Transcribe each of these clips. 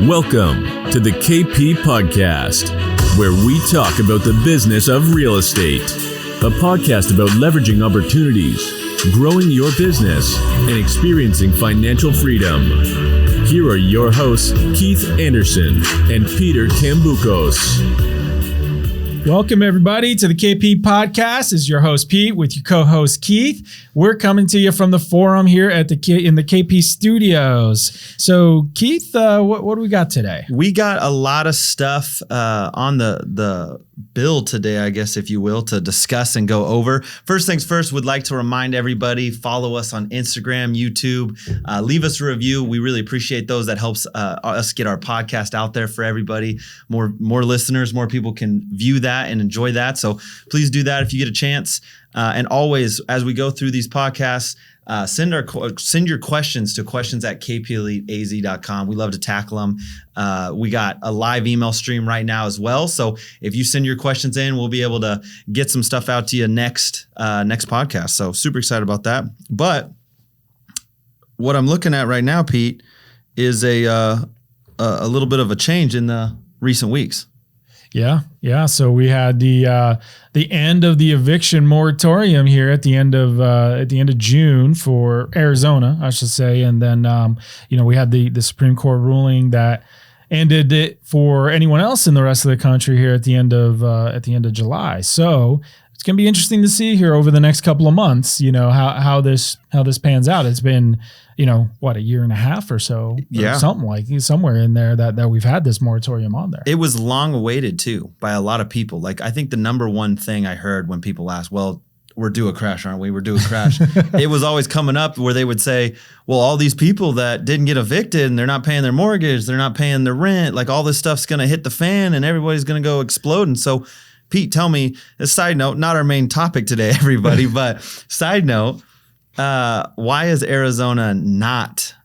Welcome to the KP Podcast, where we talk about the business of real estate. A podcast about leveraging opportunities, growing your business, and experiencing financial freedom. Here are your hosts, Keith Anderson and Peter Kamboukos. Welcome, everybody, to the KP Podcast. This is your host, Pete, with your co-host, Keith. We're coming to you from the forum here at in the KP Studios. So, Keith, what do we got today? We got a lot of stuff on the bill today, I guess, if you will, to discuss and go over. First things first, would like to remind everybody, follow us on Instagram, YouTube, leave us a review. We really appreciate those. That helps us get our podcast out there for everybody. More listeners, more people can view that and enjoy that. So please do that if you get a chance. And always, as we go through these podcasts, send your questions to questions@kpeliteaz.com. We love to tackle them. We got a live email stream right now as well. So if you send your questions in, we'll be able to get some stuff out to you next podcast. So super excited about that. But what I'm looking at right now, Pete, is a little bit of a change in the recent weeks. Yeah. So we had the end of the eviction moratorium here at the end of June for Arizona, I should say, and then we had the Supreme Court ruling that ended it for anyone else in the rest of the country here at the end of July. So it's gonna be interesting to see here over the next couple of months, how this pans out. It's been a year and a half or so, or something like somewhere in there that we've had this moratorium on there. It was long awaited too by a lot of people. Like, I think the number one thing I heard when people asked, well, we're due a crash, aren't we? We're due a crash. It was always coming up where they would say, well, all these people that didn't get evicted and they're not paying their mortgage, they're not paying their rent, like all this stuff's going to hit the fan and everybody's going to go explode. And so, Pete, tell me, a side note, not our main topic today, everybody, but side note, why is Arizona not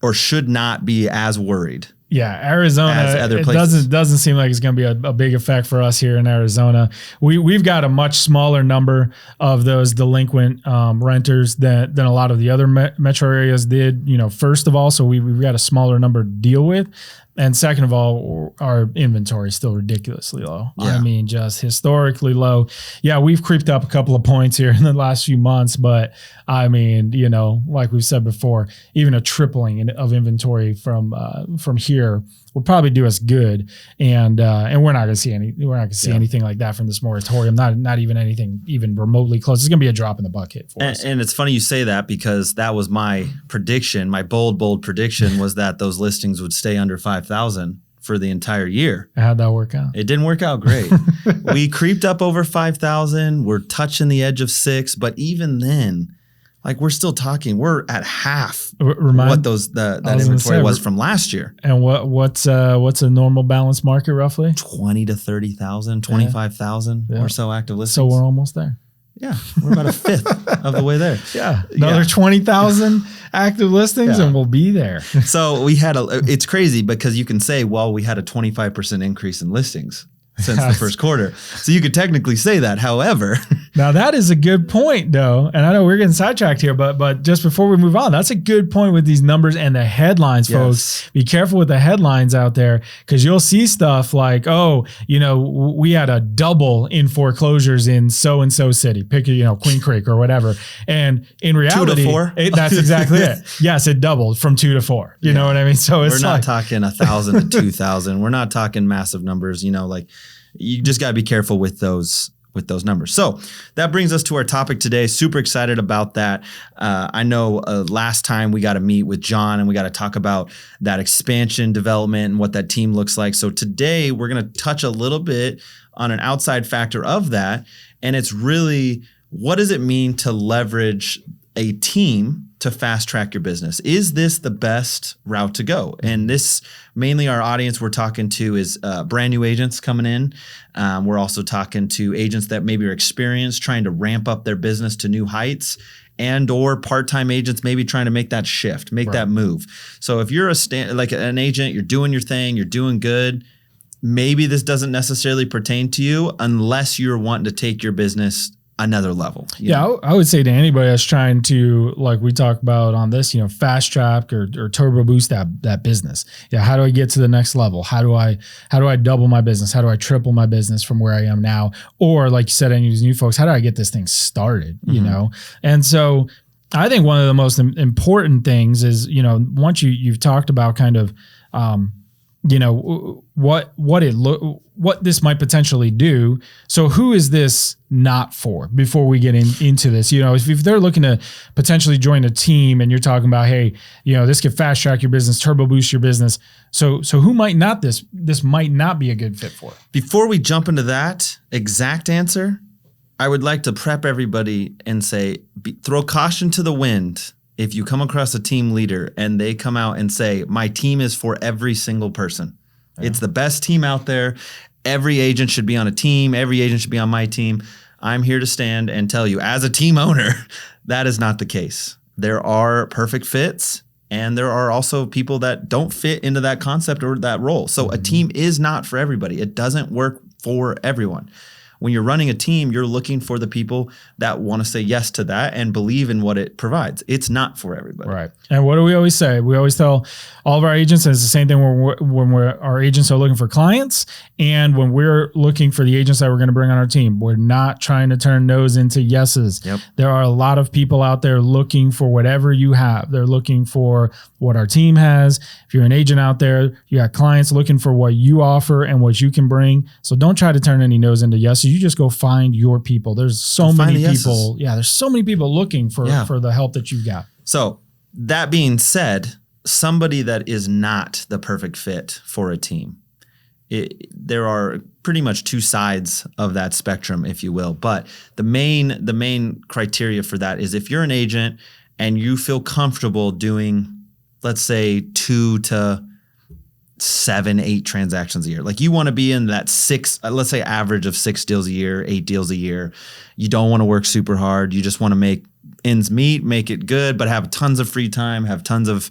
or should not be as worried? Yeah, Arizona, as other it places? doesn't seem like it's going to be a big effect for us here in Arizona. We've got a much smaller number of those delinquent renters than a lot of the other metro areas did, first of all. So we've got a smaller number to deal with. And second of all, our inventory is still ridiculously low. Yeah. I mean, just historically low. Yeah, we've creeped up a couple of points here in the last few months, but I mean, like we've said before, even a tripling of inventory from here will probably do us good. And we're not going to see anything like that from this moratorium. Not even anything even remotely close. It's going to be a drop in the bucket for us. And it's funny you say that, because that was my prediction. My bold prediction was that those listings would stay under 5,000 for the entire year. How'd that work out? It didn't work out great. We creeped up over 5,000. We're touching the edge of 6, but even then, like, we're still talking. We're at half what that inventory was from last year. And what's a normal balance market roughly? 20 to 30,000, 25,000 or so active listings. So we're almost there. Yeah, we're about a fifth of the way there. Yeah, another 20,000 active listings, and we'll be there. So it's crazy because you can say, well, we had a 25% increase in listings since the first quarter. So you could technically say that. However, now that is a good point, though. And I know we're getting sidetracked here, but just before we move on, that's a good point with these numbers and the headlines, folks. Be careful with the headlines out there, because you'll see stuff like, we had a double in foreclosures in so-and-so city, pick Queen Creek or whatever. And in reality, 2 to 4. That's exactly it. Yes, it doubled from 2 to 4. You know what I mean? So we're not talking 1,000 to 2,000. We're not talking massive numbers, you just got to be careful with those numbers. So that brings us to our topic today. Super excited about that. I know last time we got to meet with John and we got to talk about that expansion development and what that team looks like. So today we're going to touch a little bit on an outside factor of that. And it's really, what does it mean to leverage a team to fast track your business? Is this the best route to go? And this, mainly our audience we're talking to is brand new agents coming in. We're also talking to agents that maybe are experienced, trying to ramp up their business to new heights, and or part-time agents maybe trying to make that shift, that move. So if you're an agent, you're doing your thing, you're doing good, maybe this doesn't necessarily pertain to you unless you're wanting to take your business another level. I would say to anybody that's trying to, like we talked about on this, fast track or turbo boost that business. Yeah. How do I get to the next level? How do I double my business? How do I triple my business from where I am now? Or like you said, any of these new folks, how do I get this thing started? And so I think one of the most important things is, once you've talked about kind of, what this might potentially do. So who is this not for before we get into this? If they're looking to potentially join a team and you're talking about, hey, this could fast track your business, turbo boost your business. So who might not this might not be a good fit for? Before we jump into that exact answer, I would like to prep everybody and say, throw caution to the wind. If you come across a team leader and they come out and say, my team is for every single person. Yeah. It's the best team out there. Every agent should be on a team. Every agent should be on my team. I'm here to stand and tell you, as a team owner, that is not the case. There are perfect fits, and there are also people that don't fit into that concept or that role. So a team is not for everybody. It doesn't work for everyone. When you're running a team, you're looking for the people that want to say yes to that and believe in what it provides. It's not for everybody. Right. And what do we always say? We always tell all of our agents, and it's the same thing when our agents are looking for clients and when we're looking for the agents that we're going to bring on our team. We're not trying to turn no's into yeses. Yep. There are a lot of people out there looking for whatever you have. They're looking for what our team has. If you're an agent out there, you got clients looking for what you offer and what you can bring. So don't try to turn any no's into yeses. You just go find your people. There's so many people. Yeah, there's so many people looking for the help that you've got. So that being said, somebody that is not the perfect fit for a team, there are pretty much two sides of that spectrum, if you will. But the main criteria for that is if you're an agent and you feel comfortable doing, let's say, 2 to 7, 8 transactions a year. Like you want to be in that 6, let's say average of 6 deals a year, 8 deals a year. You don't want to work super hard. You just want to make ends meet, make it good, but have tons of free time, have tons of,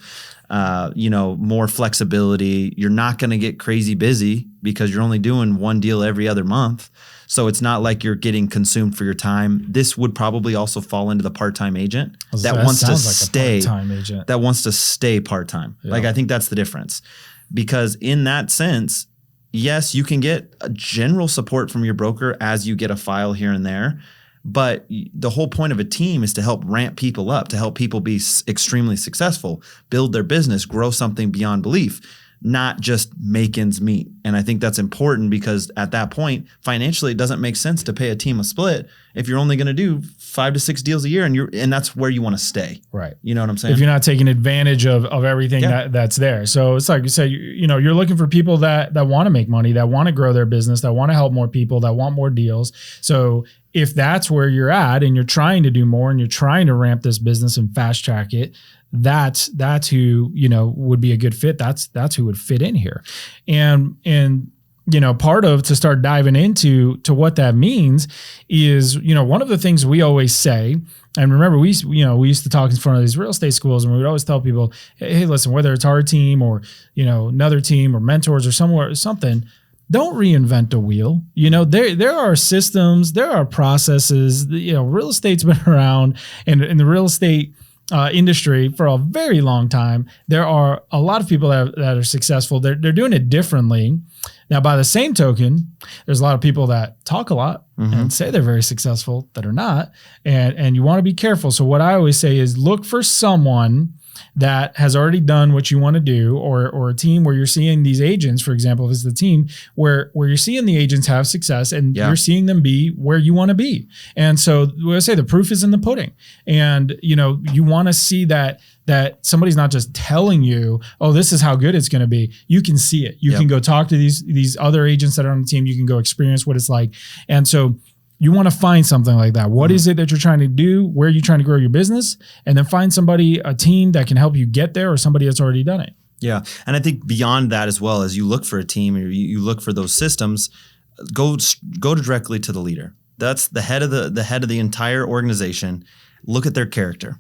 more flexibility. You're not going to get crazy busy because you're only doing 1 deal every other month. So it's not like you're getting consumed for your time. This would probably also fall into the part-time agent that wants to stay, that wants to stay part-time. Yeah. Like I think that's the difference. Because in that sense, yes, you can get a general support from your broker as you get a file here and there. But the whole point of a team is to help ramp people up, to help people be extremely successful, build their business, grow something beyond belief, not just make ends meet. And I think that's important because at that point, financially, it doesn't make sense to pay a team a split if you're only going to do 5 to 6 deals a year and that's where you want to stay. Right. You know what I'm saying? If you're not taking advantage of everything that's there. So it's like you say, you're looking for people that want to make money, that want to grow their business, that want to help more people, that want more deals. So if that's where you're at and you're trying to do more and you're trying to ramp this business and fast track it, that's who, would be a good fit. That's who would fit in here. And part of to start diving into what that means is, one of the things we always say, and remember we used to talk in front of these real estate schools and we would always tell people, hey, listen, whether it's our team or, another team or mentors or something, don't reinvent the wheel. There are systems, there are processes, real estate's been around and in the real estate industry for a very long time. There are a lot of people that are successful. They're doing it differently. Now, by the same token, there's a lot of people that talk a lot and say they're very successful that are not. And you want to be careful. So what I always say is look for someone that has already done what you want to do, or a team where you're seeing these agents, for example, if it's the team where you're seeing the agents have success and you're seeing them be where you want to be. And so what I say, the proof is in the pudding. And, you want to see that somebody's not just telling you, oh, this is how good it's going to be. You can see it. You can go talk to these other agents that are on the team. You can go experience what it's like. And so you want to find something like that. What is it that you're trying to do? Where are you trying to grow your business? And then find a team that can help you get there, or somebody that's already done it. Yeah. And I think beyond that as well, as you look for a team or you look for those systems, go directly to the leader. That's the head of the entire organization. Look at their character.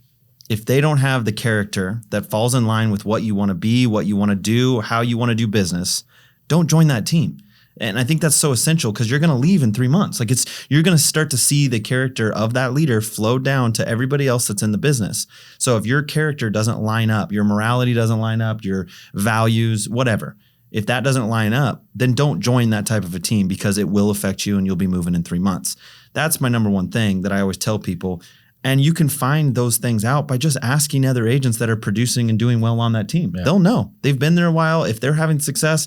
If they don't have the character that falls in line with what you want to be, what you want to do, how you want to do business, don't join that team. And I think that's so essential because you're going to leave in 3 months. Like you're going to start to see the character of that leader flow down to everybody else that's in the business. So if your character doesn't line up, your morality doesn't line up, your values, whatever, if that doesn't line up, then don't join that type of a team because it will affect you and you'll be moving in 3 months. That's my number one thing that I always tell people. And you can find those things out by just asking other agents that are producing and doing well on that team. Yeah. They'll know. They've been there a while. If they're having success,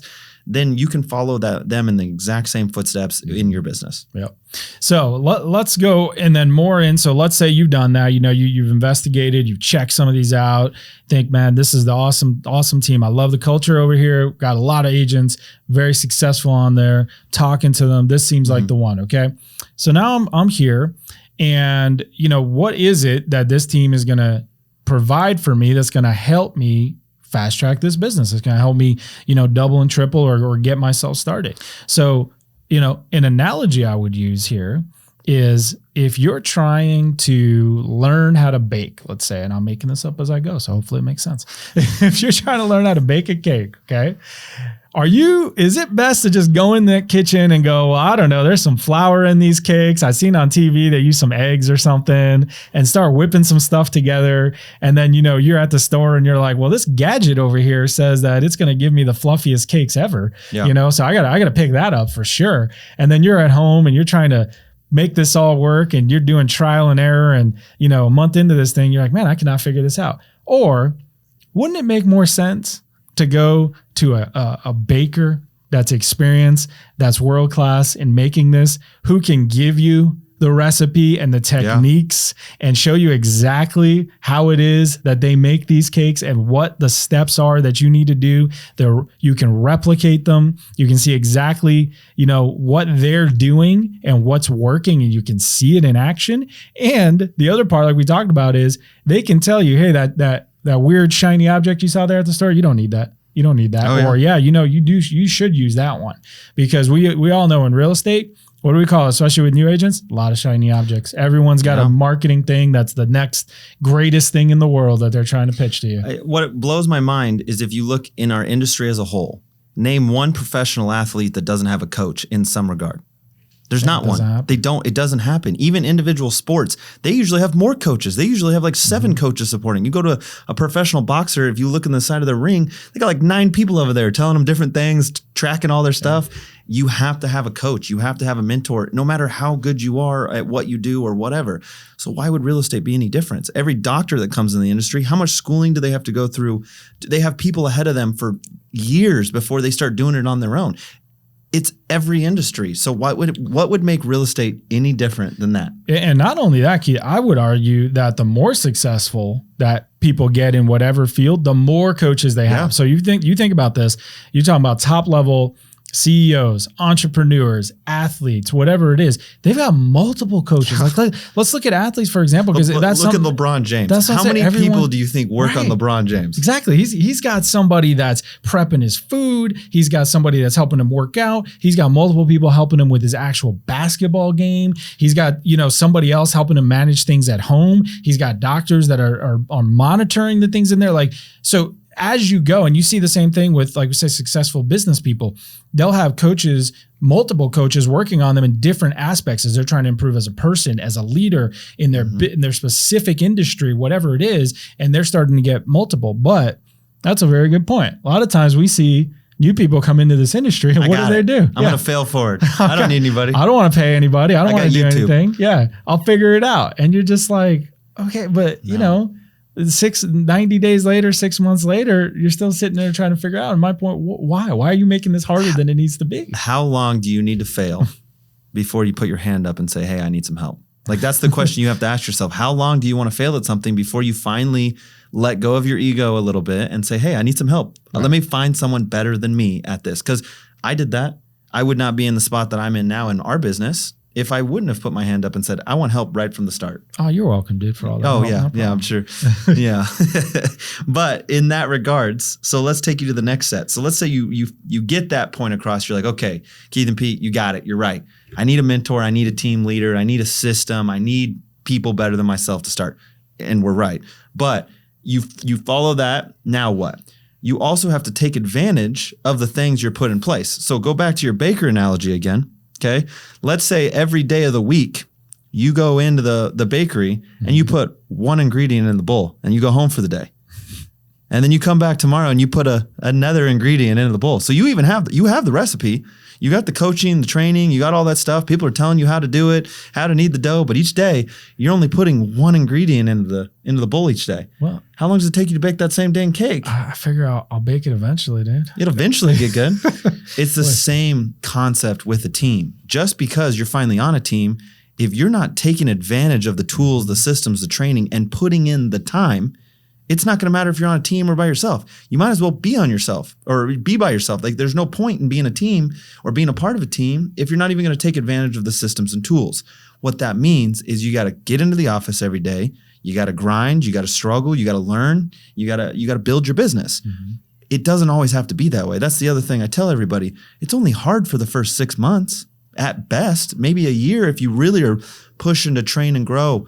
then you can follow them in the exact same footsteps in your business. Yep. So let's go and then more in. So let's say you've done that, you've investigated, you've checked some of these out, think, man, this is the awesome team. I love the culture over here. Got a lot of agents, very successful on there, talking to them. This seems like the one. Okay. So now I'm here and what is it that this team is going to provide for me that's going to help me fast track this business? It's going to help me, double and triple or get myself started. So, an analogy I would use here is if you're trying to learn how to bake, let's say, and I'm making this up as I go, so hopefully it makes sense. If you're trying to learn how to bake a cake, okay, is it best to just go in the kitchen and go, well, I don't know, there's some flour in these cakes. I've seen on TV they use some eggs or something and start whipping some stuff together. And then, you're at the store and you're like, well, this gadget over here says that it's going to give me the fluffiest cakes ever, so I gotta pick that up for sure. And then you're at home and you're trying to make this all work and you're doing trial and error. And, a month into this thing, you're like, man, I cannot figure this out. Or wouldn't it make more sense to go to a baker that's experienced, that's world-class in making this, who can give you the recipe and the techniques and show you exactly how it is that they make these cakes and what the steps are that you need to do. You can replicate them. You can see exactly, what they're doing and what's working, and you can see it in action. And the other part, like we talked about, is they can tell you, hey, that weird shiny object you saw there at the store, you don't need that. You don't need that. Oh, or you should use that one, because we all know in real estate, what do we call it? Especially with new agents, a lot of shiny objects. Everyone's got a marketing thing that's the next greatest thing in the world that they're trying to pitch to you. What blows my mind is if you look in our industry as a whole, name one professional athlete that doesn't have a coach in some regard. There's not one. It doesn't happen. Even individual sports, they usually have more coaches. They usually have like 7 coaches supporting. You go to a professional boxer, if you look in the side of the ring, they got like 9 people over there telling them different things, tracking all their stuff. You have to have a coach. You have to have a mentor, no matter how good you are at what you do or whatever. So why would real estate be any different? Every doctor that comes in the industry, how much schooling do they have to go through? Do they have people ahead of them for years before they start doing it on their own? It's every industry. So what would make real estate any different than that? And not only that, Keith, I would argue that the more successful that people get in whatever field, the more coaches they have. So you think about this, you're talking about top level CEOs, entrepreneurs, athletes, whatever it is, they've got multiple coaches. Like let's look at athletes, for example, because look at LeBron James. How many people do you think work on LeBron James? Exactly. He's got somebody that's prepping his food. He's got somebody that's helping him work out. He's got multiple people helping him with his actual basketball game. He's got, somebody else helping him manage things at home. He's got doctors that are monitoring the things in there. So as you go, and you see the same thing with, like we say, successful business people, they'll have coaches, multiple coaches working on them in different aspects as they're trying to improve as a person, as a leader in their specific industry, whatever it is, and they're starting to get multiple. But that's a very good point. A lot of times we see new people come into this industry, and what do they do? I'm going to fail forward. I don't need anybody. I don't want to pay anybody. I don't want to do anything. Yeah, I'll figure it out. And you're just like, okay, but 90 days later, 6 months later, you're still sitting there trying to figure out. And my point, why? Why are you making this harder than it needs to be? How long do you need to fail before you put your hand up and say, hey, I need some help? Like, that's the question you have to ask yourself. How long do you want to fail at something before you finally let go of your ego a little bit and say, hey, I need some help. Right. Let me find someone better than me at this. Because I did that. I would not be in the spot that I'm in now in our business if I wouldn't have put my hand up and said, I want help right from the start. Oh, you're welcome, dude, for all that. Oh, yeah, I'm sure. Yeah. But in that regards, so let's take you to the next set. So let's say you get that point across. You're like, okay, Keith and Pete, you got it. You're right. I need a mentor. I need a team leader. I need a system. I need people better than myself to start. And we're right. But you follow that. Now what? you also have to take advantage of the things you're put in place. So go back to your baker analogy again. Okay. Let's say every day of the week, you go into the bakery and you put one ingredient in the bowl and you go home for the day. And then you come back tomorrow and you put another ingredient into the bowl. So you have the recipe. You got the coaching, the training, you got all that stuff. People are telling you how to do it, how to knead the dough. But each day you're only putting one ingredient into the bowl each day. Well, how long does it take you to bake that same dang cake? I figure I'll bake it eventually, dude. It'll eventually get good. It's the same concept with a team. Just because you're finally on a team, if you're not taking advantage of the tools, the systems, the training, and putting in the time, it's not going to matter if you're on a team or by yourself. You might as well be on yourself or be by yourself. Like there's no point in being a team or being a part of a team if you're not even going to take advantage of the systems and tools. What that means is you got to get into the office every day. You got to grind. You got to struggle. You got to learn. You got to build your business. Mm-hmm. It doesn't always have to be that way. That's the other thing I tell everybody. It's only hard for the first 6 months at best, maybe a year if you really are pushing to train and grow.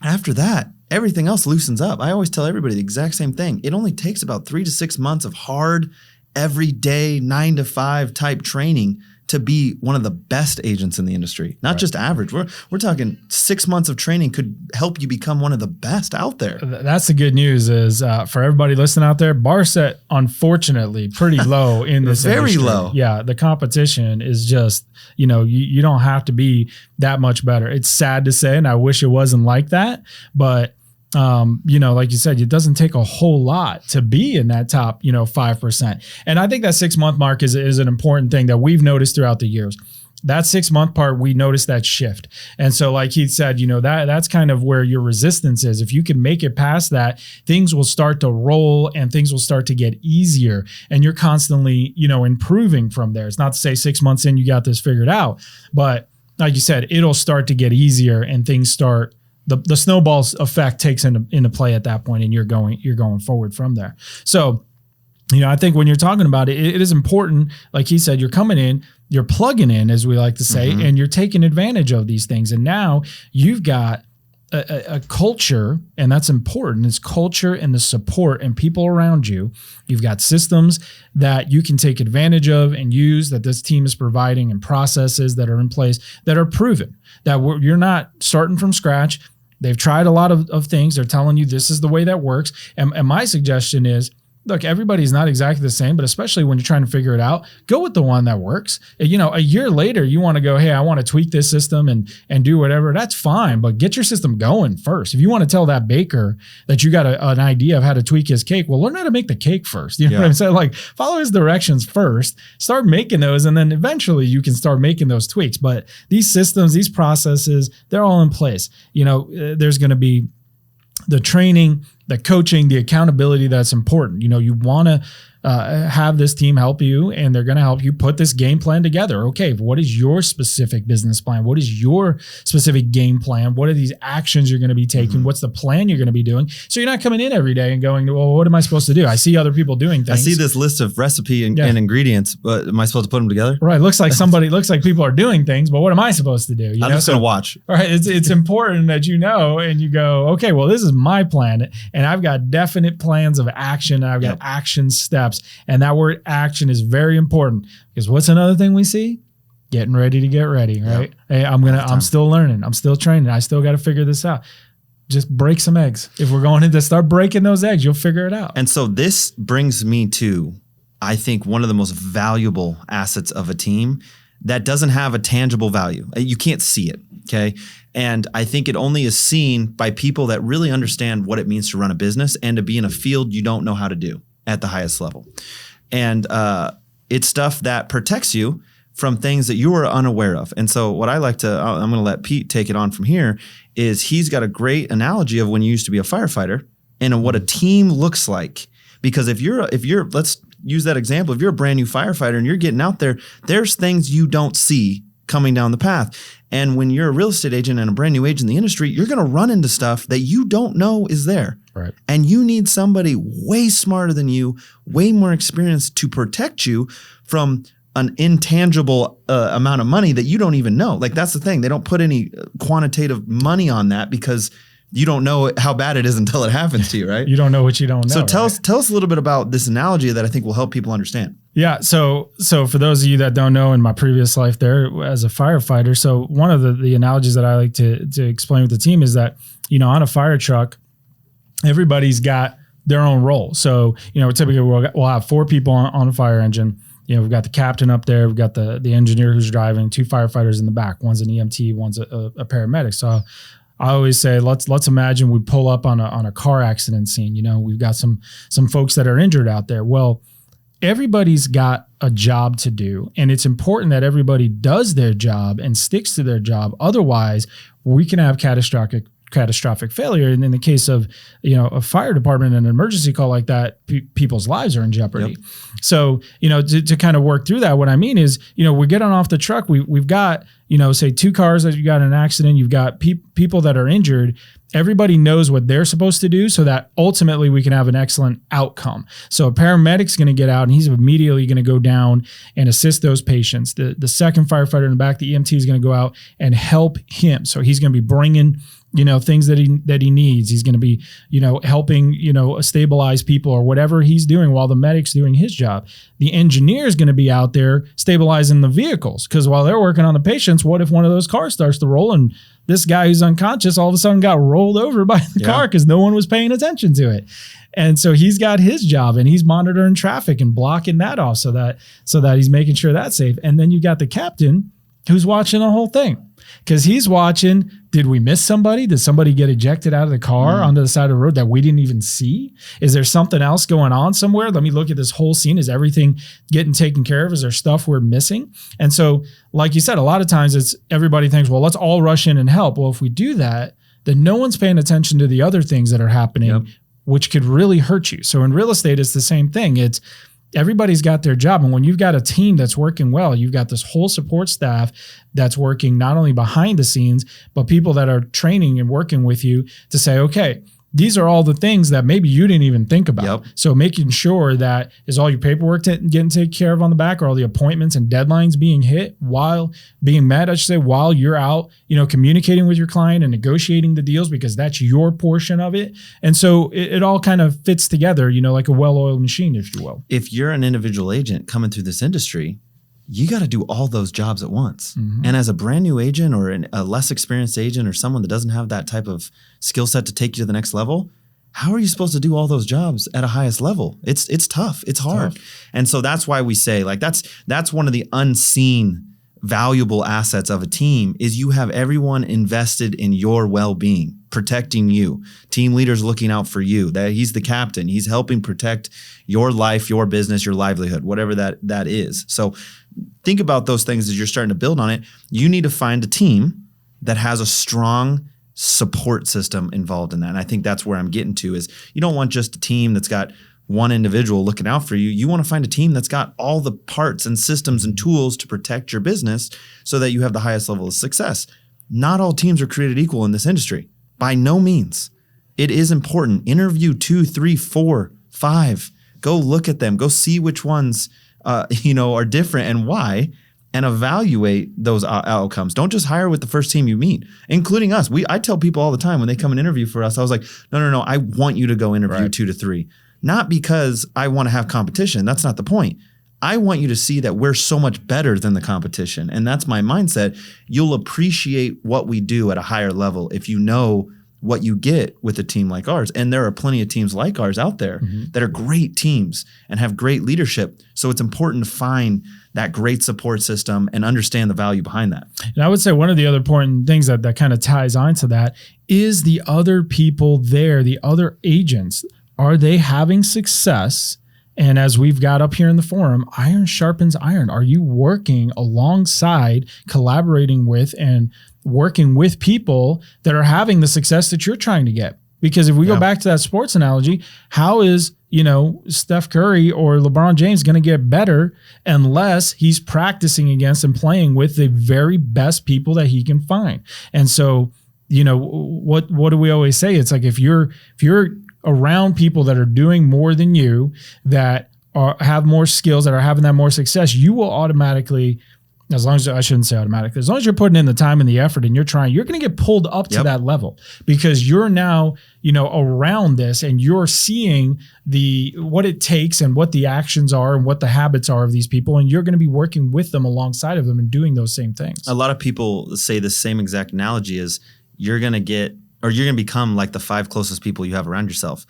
After that, everything else loosens up. I always tell everybody the exact same thing. It only takes about 3 to 6 months of hard, everyday 9 to 5 type training to be one of the best agents in the industry. Not just average. We're talking 6 months of training could help you become one of the best out there. That's the good news is for everybody listening out there, bar set, unfortunately, pretty low in this Very industry. low. Yeah, the competition is just, you don't have to be that much better. It's sad to say, and I wish it wasn't like that, but like you said, it doesn't take a whole lot to be in that top, 5%. And I think that 6 month mark is an important thing that we've noticed throughout the years. That 6 month part, we noticed that shift. And so like Heath said, that's kind of where your resistance is. If you can make it past that, things will start to roll and things will start to get easier. And you're constantly, improving from there. It's not to say 6 months in, you got this figured out, but like you said, it'll start to get easier and things start, the snowball effect takes into play at that point, and you're going forward from there. So, I think when you're talking about it, it is important. Like he said, you're coming in, you're plugging in, as we like to say, and you're taking advantage of these things. And now you've got a culture, and that's important. It's culture and the support and people around you. You've got systems that you can take advantage of and use that this team is providing, and processes that are in place that are proven, that you're not starting from scratch. They've tried a lot of things. They're telling you this is the way that works. And my suggestion is, look, everybody's not exactly the same, but especially when you're trying to figure it out, go with the one that works. A year later, you want to go, hey, I want to tweak this system and do whatever. That's fine, but get your system going first. If you want to tell that baker that you got an idea of how to tweak his cake, well, learn how to make the cake first. You know what I'm saying? Like, follow his directions first, start making those, and then eventually you can start making those tweaks. But these systems, these processes, they're all in place. There's going to be the training, the coaching, the accountability that's important. You want to have this team help you, and they're going to help you put this game plan together. Okay, what is your specific business plan? What is your specific game plan? What are these actions you're going to be taking? What's the plan you're going to be doing? So you're not coming in every day and going, well, what am I supposed to do? I see other people doing things. I see this list of recipe and ingredients, but am I supposed to put them together? Right. Looks like people are doing things, but what am I supposed to do? I'm just going to watch. All right. It's important that and you go, okay, well, this is my plan, and I've got definite plans of action, and I've got action steps. And that word action is very important, because what's another thing we see? Getting ready to get ready, right? Hey, I'm still learning. I'm still training. I still got to figure this out. Just break some eggs. If we're going to start breaking those eggs, you'll figure it out. And so this brings me to, I think, one of the most valuable assets of a team that doesn't have a tangible value. You can't see it, okay? And I think it only is seen by people that really understand what it means to run a business and to be in a field you don't know how to do at the highest level. And it's stuff that protects you from things that you are unaware of. And so what I like to, I'm going to let Pete take it on from here, is he's got a great analogy of when you used to be a firefighter and what a team looks like. Because if you're, let's use that example. If you're a brand new firefighter and you're getting out there, there's things you don't see coming down the path. And when you're a real estate agent and a brand new agent in the industry, you're going to run into stuff that you don't know is there. Right. And you need somebody way smarter than you, way more experienced to protect you from an intangible amount of money that you don't even know. Like, that's the thing. They don't put any quantitative money on that, because you don't know how bad it is until it happens to you, right? You don't know what you don't know. So tell us a little bit about this analogy that I think will help people understand. Yeah. So for those of you that don't know, in my previous life there as a firefighter, so one of the analogies that I like to explain with the team is that, on a fire truck, everybody's got their own role. So, typically we'll have 4 people on a fire engine. We've got the captain up there. We've got the engineer who's driving, 2 firefighters in the back. One's an EMT, one's a paramedic. So I always say, let's imagine we pull up on a car accident scene. We've got some folks that are injured out there. Well, everybody's got a job to do, and it's important that everybody does their job and sticks to their job. Otherwise, we can have catastrophic failure. And in the case of, a fire department and an emergency call like that, people's lives are in jeopardy. Yep. So, to kind of work through that, what I mean is, we're getting off the truck. We've got, say 2 cars that you got in an accident. You've got people that are injured. Everybody knows what they're supposed to do so that ultimately we can have an excellent outcome. So a paramedic's going to get out and he's immediately going to go down and assist those patients. The second firefighter in the back, the EMT, is going to go out and help him. So he's going to be bringing things that he needs. He's going to be, helping, stabilize people or whatever he's doing while the medic's doing his job. The engineer is going to be out there stabilizing the vehicles, because while they're working on the patients, what if one of those cars starts to roll and this guy who's unconscious all of a sudden got rolled over by the car because no one was paying attention to it. And so he's got his job and he's monitoring traffic and blocking that off so that he's making sure that's safe. And then you got the captain who's watching the whole thing, because he's watching, did we miss somebody? Did somebody get ejected out of the car onto the side of the road that we didn't even see? Is there something else going on somewhere? Let me look at this whole scene. Is everything getting taken care of? Is there stuff we're missing? And so, like you said, a lot of times everybody thinks, well, let's all rush in and help. Well, if we do that, then no one's paying attention to the other things that are happening, which could really hurt you. So in real estate, it's the same thing. It's everybody's got their job. And when you've got a team that's working well, you've got this whole support staff that's working not only behind the scenes, but people that are training and working with you to say, okay, these are all the things that maybe you didn't even think about. So making sure that is all your paperwork getting taken care of on the back, or all the appointments and deadlines being hit while being met, I should say, while you're out, communicating with your client and negotiating the deals, because that's your portion of it. And so it all kind of fits together, like a well-oiled machine, if you will. If you're an individual agent coming through this industry, you got to do all those jobs at once. And as a brand new agent or a less experienced agent or someone that doesn't have that type of skill set to take you to the next level, how are you supposed to do all those jobs at a highest level? It's tough. It's hard. And so that's why we say, like, that's one of the unseen valuable assets of a team, is you have everyone invested in your well-being, protecting you. Team leaders looking out for you. That he's the captain. He's helping protect your life, your business, your livelihood, whatever that is. So think about those things as you're starting to build on it. You need to find a team that has a strong support system involved in that. And I think that's where I'm getting to, is you don't want just a team that's got one individual looking out for you. You want to find a team that's got all the parts and systems and tools to protect your business so that you have the highest level of success. Not all teams are created equal in this industry. By no means. It is important. Interview 2, 3, 4, 5. Go look at them. Go see which ones are different and why, and evaluate those outcomes. Don't just hire with the first team you meet, including us. I tell people all the time when they come and interview for us, I was like, no, I want you to go interview 2 to 3. Not because I want to have competition. That's not the point. I want you to see that we're so much better than the competition. And that's my mindset. You'll appreciate what we do at a higher level if you know what you get with a team like ours. And there are plenty of teams like ours out there that are great teams and have great leadership. So it's important to find that great support system and understand the value behind that. And I would say one of the other important things that kind of ties onto that is the other people there, the other agents. Are they having success? And as we've got up here in the forum, iron sharpens iron. Are you working alongside, collaborating with, and working with people that are having the success that you're trying to get? Because if we go back to that sports analogy, how is, Steph Curry or LeBron James going to get better unless he's practicing against and playing with the very best people that he can find? And so, what do we always say? It's like if you're around people that are doing more than you, that have more skills, that are having that more success, you will automatically As long as, I shouldn't say automatically, as long as you're putting in the time and the effort and you're trying, you're going to get pulled up to that level, because you're now, around this, and you're seeing what it takes and what the actions are and what the habits are of these people. And you're going to be working with them alongside of them and doing those same things. A lot of people say the same exact analogy is you're going to become like the 5 closest people you have around yourself.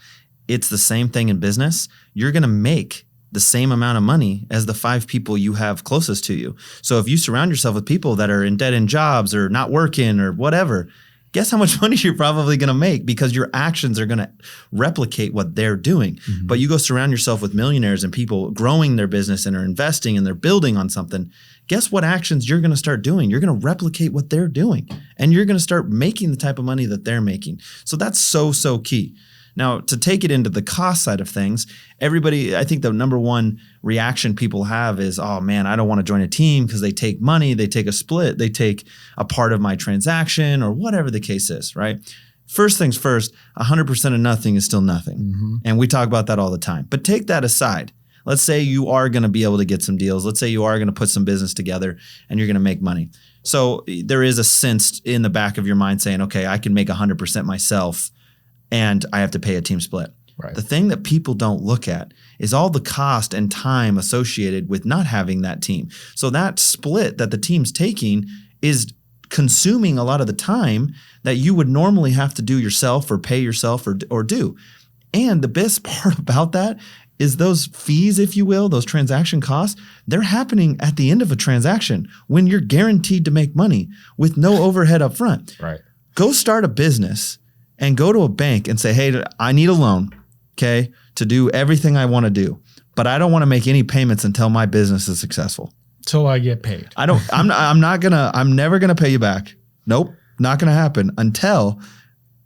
It's the same thing in business. You're going to make the same amount of money as the 5 people you have closest to you. So if you surround yourself with people that are in dead-end jobs or not working or whatever, guess how much money you're probably going to make, because your actions are going to replicate what they're doing. Mm-hmm. But you go surround yourself with millionaires and people growing their business and are investing and they're building on something. Guess what actions you're going to start doing? You're going to replicate what they're doing, and you're going to start making the type of money that they're making. So that's so, so key. Now, to take it into the cost side of things, everybody, I think the number one reaction people have is, oh man, I don't want to join a team because they take money, they take a split, they take a part of my transaction, or whatever the case is, right? First things first, 100% of nothing is still nothing. Mm-hmm. And we talk about that all the time. But take that aside. Let's say you are going to be able to get some deals. Let's say you are going to put some business together and you're going to make money. So there is a sense in the back of your mind saying, okay, I can make 100% myself, and I have to pay a team split. Right. The thing that people don't look at is all the cost and time associated with not having that team. So that split that the team's taking is consuming a lot of the time that you would normally have to do yourself or pay yourself or do. And the best part about that is those fees, if you will, those transaction costs, they're happening at the end of a transaction when you're guaranteed to make money with no overhead up front. Right. Go start a business and go to a bank and say, hey, I need a loan, okay, to do everything I want to do, but I don't want to make any payments until my business is successful. Till I get paid. I'm never gonna pay you back. Nope, not gonna happen until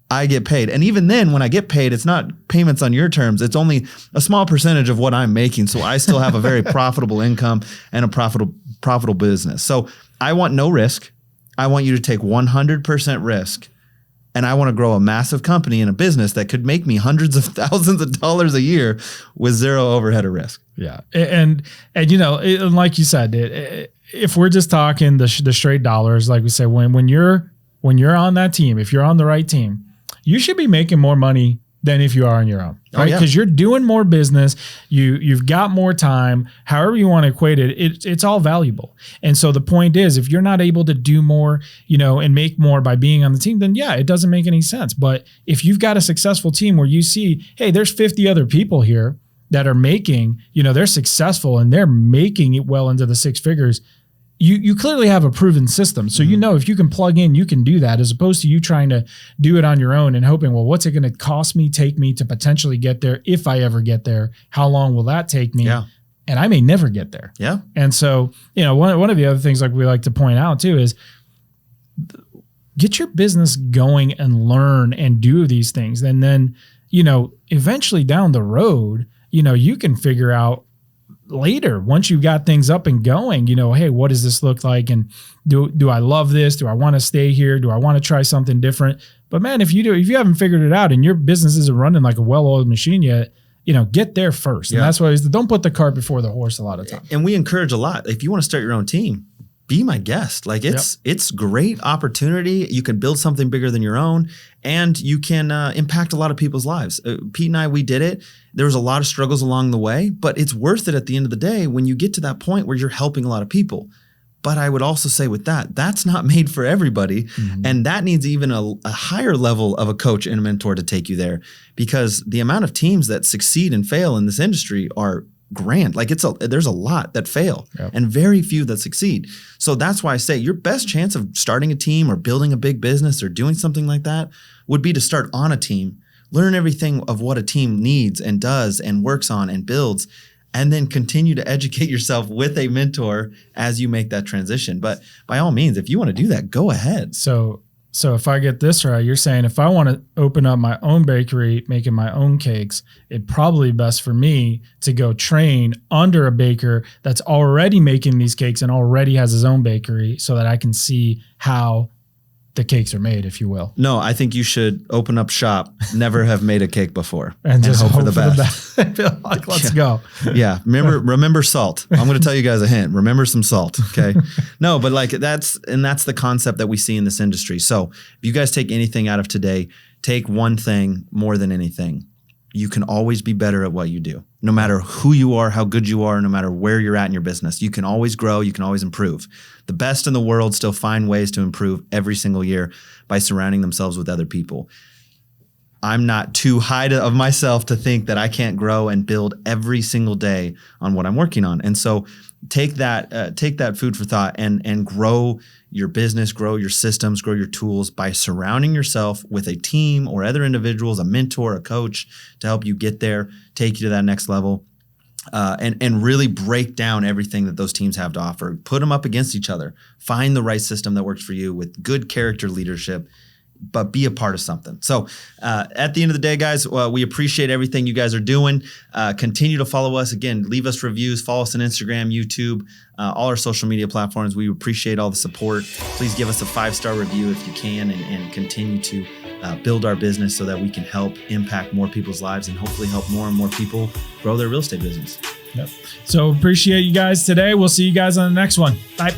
I get paid. And even then, when I get paid, it's not payments on your terms. It's only a small percentage of what I'm making. So I still have a very profitable income and a profitable business. So I want no risk. I want you to take 100% risk. And I want to grow a massive company and a business that could make me hundreds of thousands of dollars a year with zero overhead or risk. Yeah. And like you said, if we're just talking the straight dollars, like we said, when you're on that team, if you're on the right team, you should be making more money than if you are on your own, right? Because you're doing more business, you've got more time, however you want to equate it, it's all valuable. And so the point is, if you're not able to do more, and make more by being on the team, then yeah, it doesn't make any sense. But if you've got a successful team where you see, hey, there's 50 other people here that are making, they're successful and they're making it well into the 6 figures, you clearly have a proven system. So if you can plug in, you can do that, as opposed to you trying to do it on your own and hoping, well, what's it going to take me to potentially get there? If I ever get there, how long will that take me? Yeah. And I may never get there. Yeah. And so, one of the other things like we like to point out too is get your business going and learn and do these things. And then, eventually down the road, you can figure out later, once you've got things up and going, hey, what does this look like? And do I love this? Do I want to stay here? Do I want to try something different? But man, if you haven't figured it out and your business isn't running like a well-oiled machine yet, get there first. Yeah. And that's why don't put the cart before the horse a lot of times. And we encourage a lot. If you want to start your own team, be my guest. Like it's great opportunity. You can build something bigger than your own, and you can impact a lot of people's lives. Pete and I, we did it. There was a lot of struggles along the way, but it's worth it at the end of the day when you get to that point where you're helping a lot of people. But I would also say with that's not made for everybody. Mm-hmm. And that needs even a higher level of a coach and a mentor to take you there, because the amount of teams that succeed and fail in this industry are grand. Like there's a lot that fail and very few that succeed. So that's why I say your best chance of starting a team or building a big business or doing something like that would be to start on a team, learn everything of what a team needs and does and works on and builds, and then continue to educate yourself with a mentor as you make that transition. But by all means, if you want to do that, go ahead. So if I get this right, you're saying if I want to open up my own bakery, making my own cakes, it'd probably be best for me to go train under a baker that's already making these cakes and already has his own bakery, so that I can see how the cakes are made, if you will. No, I think you should open up shop, never have made a cake before, And just hope for the best. Like, let's go. Yeah. Remember salt. I'm going to tell you guys a hint. Remember some salt. Okay. No, but like that's the concept that we see in this industry. So if you guys take anything out of today, take one thing more than anything. You can always be better at what you do. No matter who you are, how good you are, no matter where you're at in your business, you can always grow. You can always improve. The best in the world still find ways to improve every single year by surrounding themselves with other people. I'm not too high of myself to think that I can't grow and build every single day on what I'm working on. And so take that food for thought and grow your business, grow your systems, grow your tools by surrounding yourself with a team or other individuals, a mentor, a coach to help you get there, take you to that next level. And really break down everything that those teams have to offer. Put them up against each other. Find the right system that works for you with good character leadership, but be a part of something. So at the end of the day, guys, we appreciate everything you guys are doing. Continue to follow us. Again, leave us reviews. Follow us on Instagram, YouTube, all our social media platforms. We appreciate all the support. Please give us a 5-star review if you can, and continue to build our business so that we can help impact more people's lives and hopefully help more and more people grow their real estate business. Yep. So appreciate you guys today. We'll see you guys on the next one. Bye.